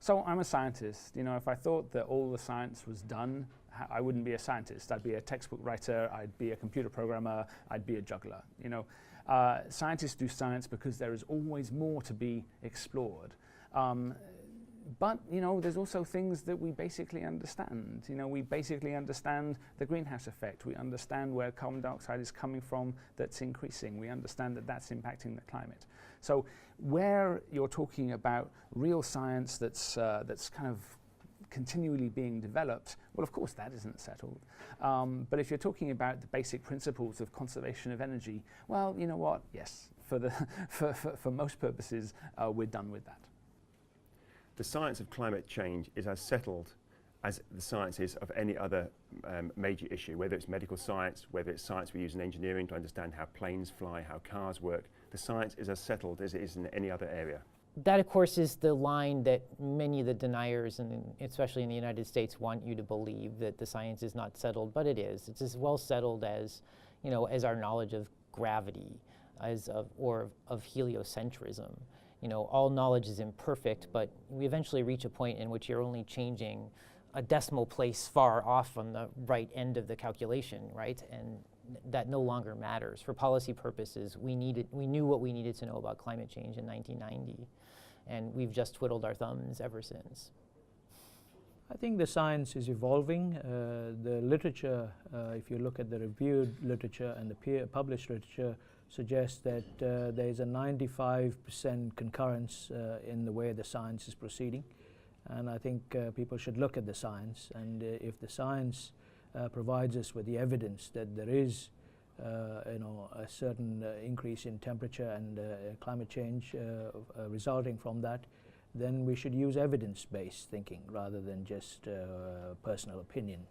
So I'm a scientist. You know, if I thought that all the science was done, I wouldn't be a scientist. I'd be a textbook writer, I'd be a computer programmer, I'd be a juggler. You know, scientists do science because there is always more to be explored. But, you know, there's also things that we basically understand. You know, we basically understand the greenhouse effect. We understand where carbon dioxide is coming from that's increasing. We understand that that's impacting the climate. So where you're talking about real science that's kind of continually being developed, well, of course, that isn't settled. But if you're talking about the basic principles of conservation of energy, well, you know what? Yes, for most purposes, we're done with that. The science of climate change is as settled as the science is of any other major issue, whether it's medical science, whether it's science we use in engineering to understand how planes fly, how cars work. The science is as settled as it is in any other area. That, of course, is the line that many of the deniers, and especially in the United States, want you to believe, that the science is not settled, but it is. It's as well settled as, you know, as our knowledge of gravity, or of heliocentrism. You know, all knowledge is imperfect, but we eventually reach a point in which you're only changing a decimal place far off on the right end of the calculation, right? And that no longer matters. For policy purposes, we knew what we needed to know about climate change in 1990, and we've just twiddled our thumbs ever since. I think the science is evolving. The literature, if you look at the reviewed literature and the published literature, suggests that there is a 95% concurrence in the way the science is proceeding. And I think people should look at the science, and if the science provides us with the evidence that there is you know, a certain increase in temperature and climate change resulting from that, then we should use evidence-based thinking rather than just personal opinion.